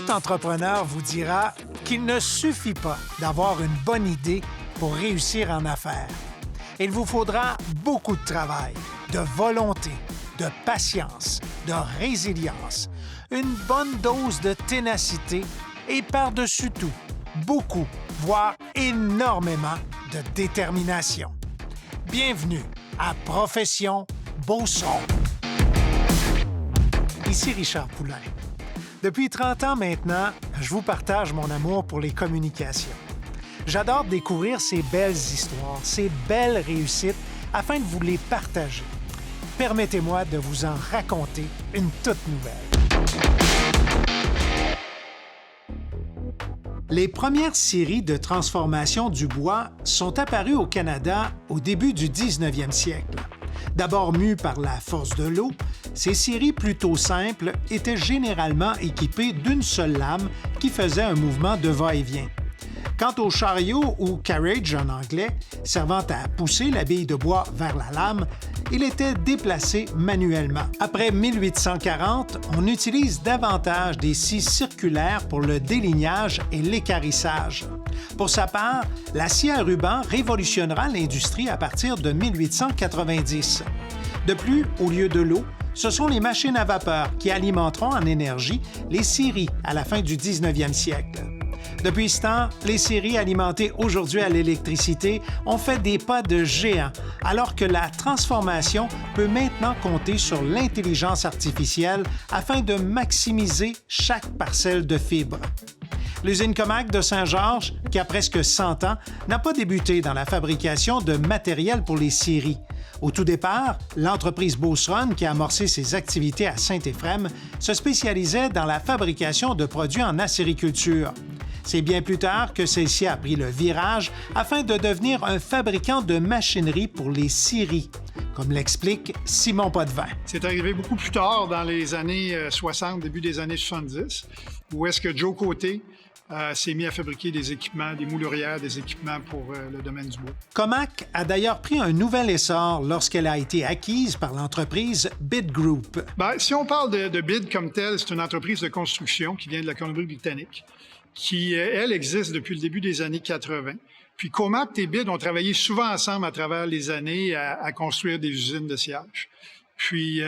Tout entrepreneur vous dira qu'il ne suffit pas d'avoir une bonne idée pour réussir en affaires. Il vous faudra beaucoup de travail, de volonté, de patience, de résilience, une bonne dose de ténacité et par-dessus tout, beaucoup, voire énormément de détermination. Bienvenue à Profession Beauceron. Ici Richard Poulain. Depuis 30 ans maintenant, je vous partage mon amour pour les communications. J'adore découvrir ces belles histoires, ces belles réussites, afin de vous les partager. Permettez-moi de vous en raconter une toute nouvelle. Les premières séries de transformation du bois sont apparues au Canada au début du 19e siècle. D'abord mues par la force de l'eau, ces scieries plutôt simples étaient généralement équipées d'une seule lame qui faisait un mouvement de va-et-vient. Quant au chariot ou carriage en anglais, servant à pousser la bille de bois vers la lame, il était déplacé manuellement. Après 1840, on utilise davantage des scies circulaires pour le délignage et l'équarrissage. Pour sa part, la scie à ruban révolutionnera l'industrie à partir de 1890. De plus, au lieu de l'eau, ce sont les machines à vapeur qui alimenteront en énergie les scieries à la fin du 19e siècle. Depuis ce temps, les scieries alimentées aujourd'hui à l'électricité ont fait des pas de géant, alors que la transformation peut maintenant compter sur l'intelligence artificielle afin de maximiser chaque parcelle de fibres. L'usine Comac de Saint-Georges, qui a presque 100 ans, n'a pas débuté dans la fabrication de matériel pour les scieries. Au tout départ, l'entreprise Beauceron, qui a amorcé ses activités à Saint-Éphrem, se spécialisait dans la fabrication de produits en acériculture. C'est bien plus tard que celle-ci a pris le virage afin de devenir un fabricant de machinerie pour les scieries, comme l'explique Simon Potvin. C'est arrivé beaucoup plus tard, dans les années 60, début des années 70, où est-ce que Joe Côté s'est mis à fabriquer des équipements, des moulurières, des équipements pour le domaine du bois. Comac a d'ailleurs pris un nouvel essor lorsqu'elle a été acquise par l'entreprise BID Group. Si on parle de BID comme telle, c'est une entreprise de construction qui vient de la Colombie-Britannique, qui, elle, existe depuis le début des années 80. Puis Comac et BID ont travaillé souvent ensemble à travers les années à construire des usines de sciage. Puis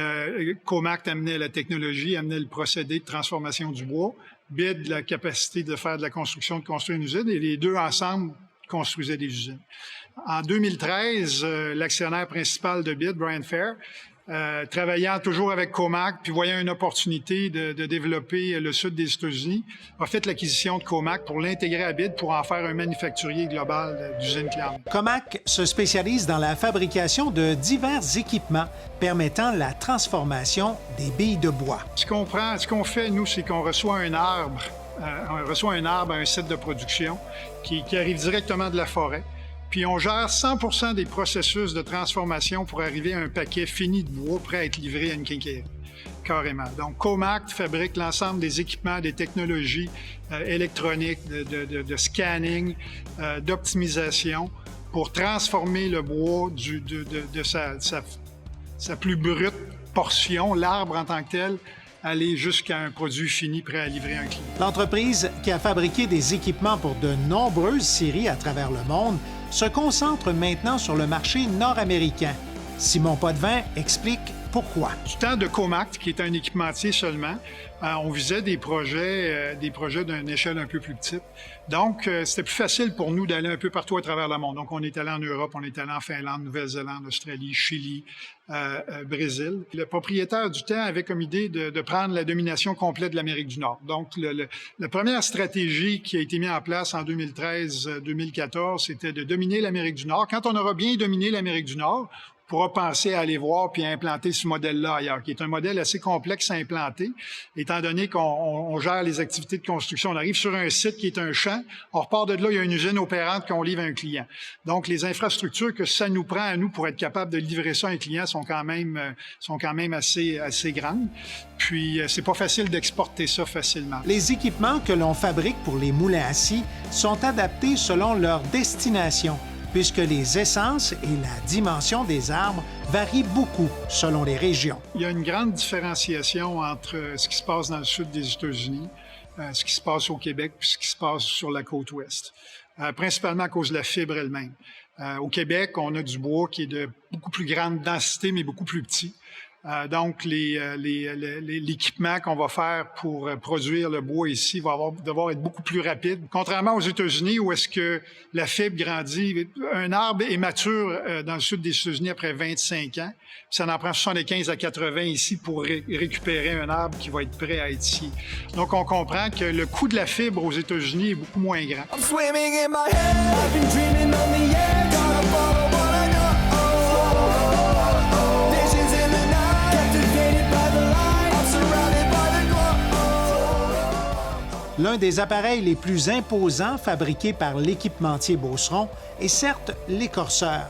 Comac amenait la technologie, amenait le procédé de transformation du bois, BID la capacité de faire de la construction, de construire une usine, et les deux ensemble construisaient des usines. En 2013, l'actionnaire principal de BID, Brian Fair, travaillant toujours avec Comac, puis voyant une opportunité de développer le sud des États-Unis, a fait l'acquisition de Comac pour l'intégrer à BID pour en faire un manufacturier global d'usines Clermont. Comac se spécialise dans la fabrication de divers équipements permettant la transformation des billes de bois. Ce qu'on fait, nous, c'est qu'on reçoit un arbre. On reçoit un arbre à un site de production qui arrive directement de la forêt. Puis on gère 100% des processus de transformation pour arriver à un paquet fini de bois prêt à être livré à une quincaillerie, carrément. Donc Comac fabrique l'ensemble des équipements, des technologies électroniques, de scanning, d'optimisation pour transformer le bois de sa plus brute portion, l'arbre en tant que tel, aller jusqu'à un produit fini prêt à livrer à un client. L'entreprise, qui a fabriqué des équipements pour de nombreuses scieries à travers le monde, se concentre maintenant sur le marché nord-américain. Simon Potvin explique pourquoi. Du temps de Comac, qui est un équipementier seulement, on visait des projets d'une échelle un peu plus petite. Donc, c'était plus facile pour nous d'aller un peu partout à travers le monde. Donc, on est allé en Europe, on est allé en Finlande, Nouvelle-Zélande, Australie, Chili, Brésil. Le propriétaire du temps avait comme idée de prendre la domination complète de l'Amérique du Nord. Donc, la première stratégie qui a été mise en place en 2013-2014, c'était de dominer l'Amérique du Nord. Quand on aura bien dominé l'Amérique du Nord, pourra penser à aller voir puis à implanter ce modèle-là ailleurs, qui est un modèle assez complexe à implanter, étant donné qu'on gère les activités de construction. On arrive sur un site qui est un champ, on repart de là, il y a une usine opérante qu'on livre à un client. Donc, les infrastructures que ça nous prend à nous pour être capable de livrer ça à un client sont quand même assez grandes. Puis, c'est pas facile d'exporter ça facilement. Les équipements que l'on fabrique pour les moulins à scie sont adaptés selon leur destination, puisque les essences et la dimension des arbres varient beaucoup selon les régions. Il y a une grande différenciation entre ce qui se passe dans le sud des États-Unis ce qui se passe au Québec puis ce qui se passe sur la côte ouest, principalement à cause de la fibre elle-même. Au Québec, on a du bois qui est de beaucoup plus grande densité, mais beaucoup plus petit. Donc, l'équipement qu'on va faire pour produire le bois ici va devoir être beaucoup plus rapide. Contrairement aux États-Unis, où est-ce que la fibre grandit, un arbre est mature dans le sud des États-Unis après 25 ans. Ça en prend 75 à 80 ici pour récupérer un arbre qui va être prêt à être scié. Donc, on comprend que le coût de la fibre aux États-Unis est beaucoup moins grand. I'm swimming in my head, I've been dreaming on the air, gonna follow what I know. L'un des appareils les plus imposants fabriqués par l'équipementier Beauceron est certes l'écorceur.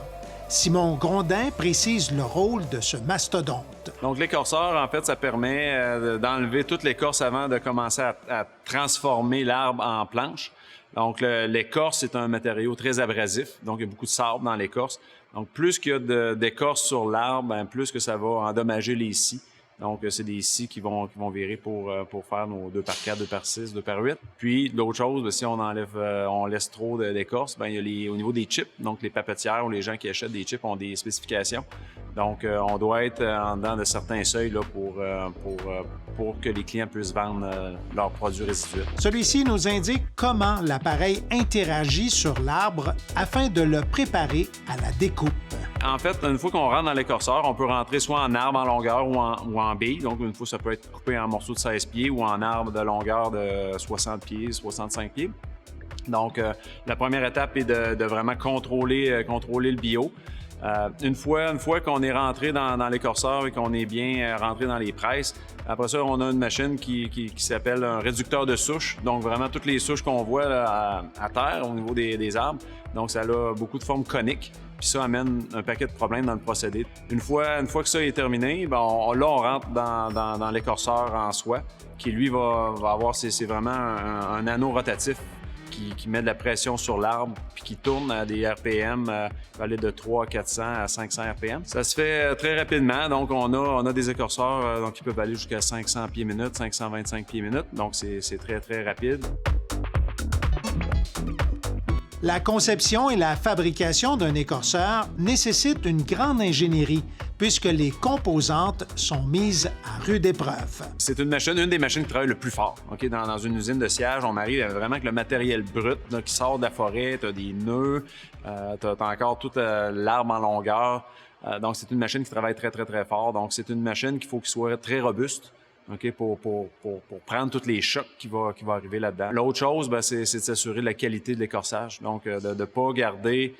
Simon Grondin précise le rôle de ce mastodonte. Donc l'écorceur, en fait, ça permet d'enlever toute l'écorce avant de commencer à transformer l'arbre en planche. Donc l'écorce, c'est un matériau très abrasif, donc il y a beaucoup de sable dans l'écorce. Donc plus qu'il y a d'écorce sur l'arbre, plus que ça va endommager les scies. Donc, c'est des scies qui vont virer pour faire nos 2x4, 2x6, 2x8. Puis, l'autre chose, si on laisse trop d'écorce, il y a au niveau des chips. Donc, les papetières ou les gens qui achètent des chips ont des spécifications. Donc, on doit être en dedans de certains seuils là, pour que les clients puissent vendre leurs produits résiduels. Celui-ci nous indique comment l'appareil interagit sur l'arbre afin de le préparer à la découpe. En fait, une fois qu'on rentre dans l'écorceur, on peut rentrer soit en arbre en longueur ou en bille. Donc, une fois, ça peut être coupé en morceaux de 16 pieds ou en arbre de longueur de 60 pieds, 65 pieds. Donc, la première étape est de vraiment contrôler le bio. Une fois qu'on est rentré dans l'écorceur et qu'on est bien rentré dans les presses, après ça, on a une machine qui s'appelle un réducteur de souches. Donc, vraiment, toutes les souches qu'on voit là, à terre au niveau des arbres. Donc, ça a beaucoup de formes coniques. Puis ça amène un paquet de problèmes dans le procédé. Une fois que ça est terminé, on rentre dans l'écorceur en soi, qui lui va avoir, c'est vraiment un anneau rotatif qui met de la pression sur l'arbre puis qui tourne à des RPM, va aller de 400 à 500 RPM. Ça se fait très rapidement, donc on a des écorceurs donc qui peuvent aller jusqu'à 500 pieds minute, 525 pieds minute, donc c'est très, très rapide. La conception et la fabrication d'un écorceur nécessitent une grande ingénierie puisque les composantes sont mises à rude épreuve. C'est une des machines qui travaille le plus fort. Okay? Dans une usine de sciage, on arrive vraiment avec le matériel brut là, qui sort de la forêt, tu as des nœuds, tu as encore toute l'arbre en longueur. Donc, c'est une machine qui travaille très, très, très fort. Donc, c'est une machine qu'il faut qu'il soit très robuste. Okay, pour prendre tous les chocs qui vont arriver là-dedans. L'autre chose, c'est de s'assurer de la qualité de l'écorçage. Donc, de ne pas garder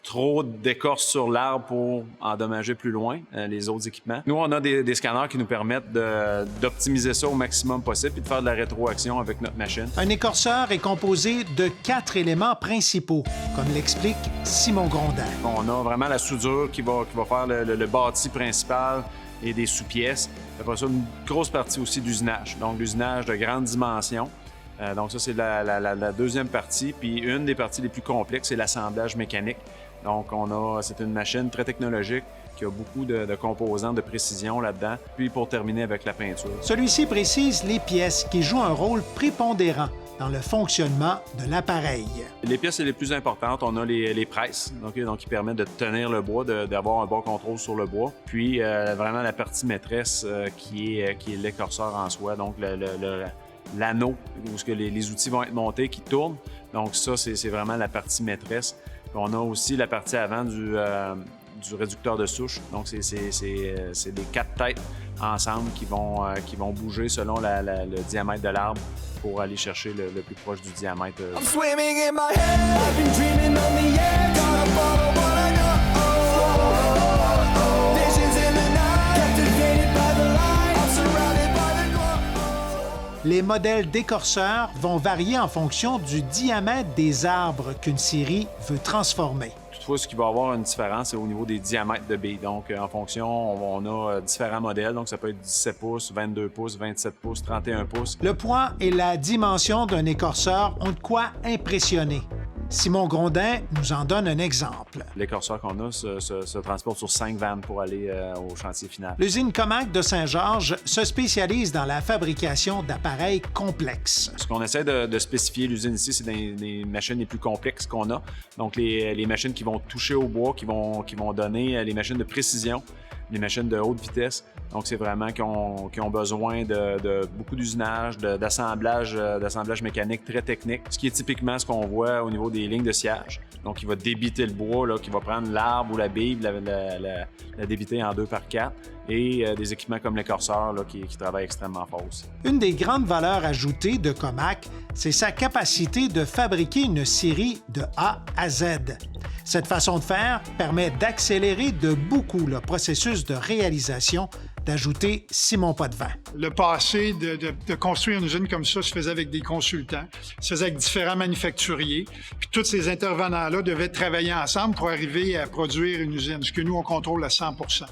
trop d'écorce sur l'arbre pour endommager plus loin les autres équipements. Nous, on a des scanners qui nous permettent d'optimiser ça au maximum possible et de faire de la rétroaction avec notre machine. Un écorceur est composé de 4 éléments principaux, comme l'explique Simon Grondin. On a vraiment la soudure qui va faire le bâti principal et des sous-pièces. Après ça, une grosse partie aussi d'usinage, donc l'usinage de grande dimension. Donc ça, c'est la deuxième partie. Puis une des parties les plus complexes, c'est l'assemblage mécanique. Donc c'est une machine très technologique qui a beaucoup de composants de précision là-dedans. Puis pour terminer avec la peinture. Celui-ci précise les pièces qui jouent un rôle prépondérant dans le fonctionnement de l'appareil. Les pièces les plus importantes, on a les presses, donc qui permettent de tenir le bois, d'avoir un bon contrôle sur le bois. Puis vraiment la partie maîtresse qui est l'écorceur en soi, donc l'anneau où les outils vont être montés qui tournent. Donc ça, c'est vraiment la partie maîtresse. Puis on a aussi la partie avant du réducteur de souche. Donc c'est des 4 têtes ensemble qui vont bouger selon le diamètre de l'arbre pour aller chercher le plus proche du diamètre. I'm swimming in my head, I've been dreaming on the air, gonna follow what I know. Visions in the night, captivated by the light, I'm surrounded by the glow. Les modèles d'écorceurs vont varier en fonction du diamètre des arbres qu'une scierie veut transformer. Toutefois, ce qui va avoir une différence, c'est au niveau des diamètres de billes. Donc, en fonction, on a différents modèles. Donc, ça peut être 17 pouces, 22 pouces, 27 pouces, 31 pouces. Le poids et la dimension d'un écorceur ont de quoi impressionner. Simon Grondin nous en donne un exemple. L'écorceur qu'on a se transporte sur 5 vannes pour aller au chantier final. L'usine Comac de Saint-Georges se spécialise dans la fabrication d'appareils complexes. Ce qu'on essaie de spécifier, l'usine ici, c'est des machines les plus complexes qu'on a. Donc, les machines qui vont toucher au bois, qui vont donner les machines de précision, les machines de haute vitesse. Donc, c'est vraiment qui ont besoin de beaucoup d'usinage, d'assemblage mécanique très technique, ce qui est typiquement ce qu'on voit au niveau des lignes de sciage. Donc, il va débiter le bois, là, qui va prendre l'arbre ou la bible, la débiter en 2x4, et des équipements comme l'écorceur là, qui travaillent extrêmement fort aussi. Une des grandes valeurs ajoutées de Comac, c'est sa capacité de fabriquer une série de A à Z. Cette façon de faire permet d'accélérer de beaucoup le processus de réalisation, d'ajouter Simon Potvin. Le passé de construire une usine comme ça se faisait avec des consultants, se faisait avec différents manufacturiers, puis tous ces intervenants-là devaient travailler ensemble pour arriver à produire une usine, ce que nous, on contrôle à 100 %.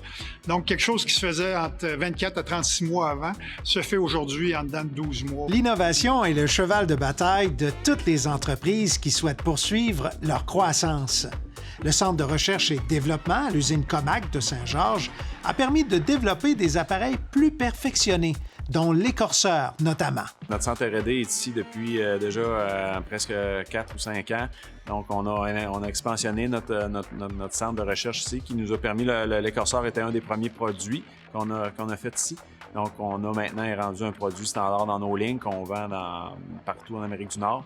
Donc, quelque chose qui se faisait entre 24 à 36 mois avant se fait aujourd'hui en dedans de 12 mois. L'innovation est le cheval de bataille de toutes les entreprises qui souhaitent poursuivre leur croissance. Le Centre de recherche et développement à l'usine Comac de Saint-Georges a permis de développer des appareils plus perfectionnés, dont l'écorceur notamment. Notre centre R&D est ici depuis déjà presque 4 ou 5 ans. Donc, on a expansionné notre centre de recherche ici qui nous a permis, l'écorceur était un des premiers produits qu'on a fait ici. Donc, on a maintenant rendu un produit standard dans nos lignes qu'on vend partout en Amérique du Nord.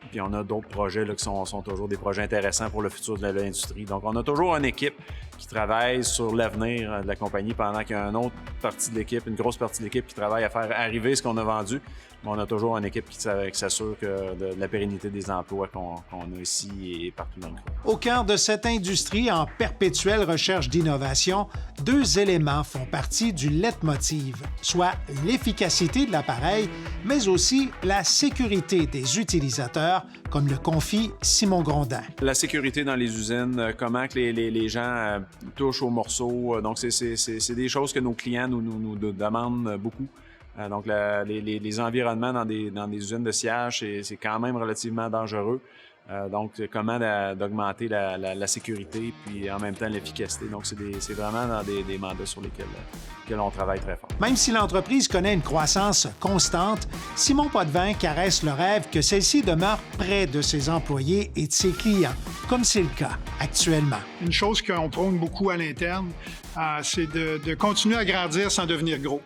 Puis on a d'autres projets là, qui sont toujours des projets intéressants pour le futur de l'industrie. Donc, on a toujours une équipe qui travaille sur l'avenir de la compagnie pendant qu'il y a une autre partie de l'équipe, une grosse partie de l'équipe qui travaille à faire arriver ce qu'on a vendu. Mais on a toujours une équipe qui s'assure de la pérennité des emplois qu'on a ici et partout dans le groupe. Au cœur de cette industrie en perpétuelle recherche d'innovation, 2 éléments font partie du leitmotiv, soit l'efficacité de l'appareil, mais aussi la sécurité des utilisateurs, comme le confie Simon Grondin. La sécurité dans les usines, comment que les gens touchent aux morceaux, donc c'est des choses que nos clients nous demandent beaucoup. Donc, les environnements dans des usines de sciage, c'est quand même relativement dangereux. Donc, comment d'augmenter la sécurité puis en même temps l'efficacité. Donc, c'est vraiment dans des mandats sur lesquels on travaille très fort. Même si l'entreprise connaît une croissance constante, Simon Potvin caresse le rêve que celle-ci demeure près de ses employés et de ses clients, comme c'est le cas actuellement. Une chose qu'on prône beaucoup à l'interne, c'est de continuer à grandir sans devenir gros.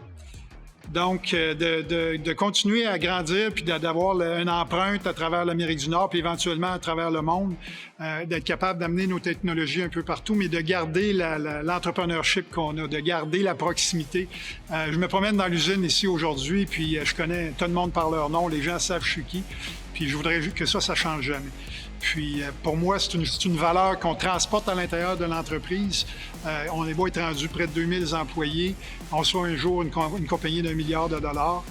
Donc, de continuer à grandir puis d'avoir une empreinte à travers l'Amérique du Nord puis éventuellement à travers le monde, d'être capable d'amener nos technologies un peu partout, mais de garder l'entrepreneurship qu'on a, de garder la proximité. Je me promène dans l'usine ici aujourd'hui, puis je connais tout le monde par leur nom, les gens savent je suis qui, puis je voudrais que ça change jamais. Puis, pour moi, c'est une valeur qu'on transporte à l'intérieur de l'entreprise. On est beau être rendu près de 2000 employés. On soit un jour une compagnie d'1 milliard $,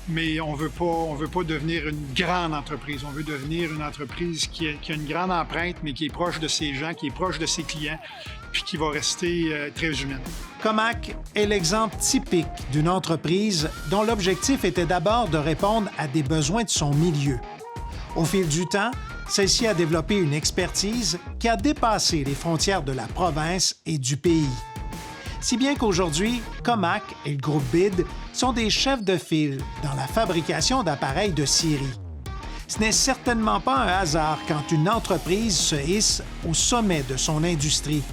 mais on veut pas devenir une grande entreprise. On veut devenir une entreprise qui a une grande empreinte, mais qui est proche de ses gens, qui est proche de ses clients, puis qui va rester très humaine. Comac est l'exemple typique d'une entreprise dont l'objectif était d'abord de répondre à des besoins de son milieu. Au fil du temps, celle-ci a développé une expertise qui a dépassé les frontières de la province et du pays. Si bien qu'aujourd'hui, Comac et le groupe BID sont des chefs de file dans la fabrication d'appareils de scierie. Ce n'est certainement pas un hasard quand une entreprise se hisse au sommet de son industrie.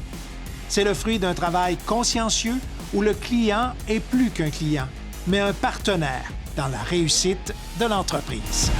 C'est le fruit d'un travail consciencieux où le client est plus qu'un client, mais un partenaire dans la réussite de l'entreprise.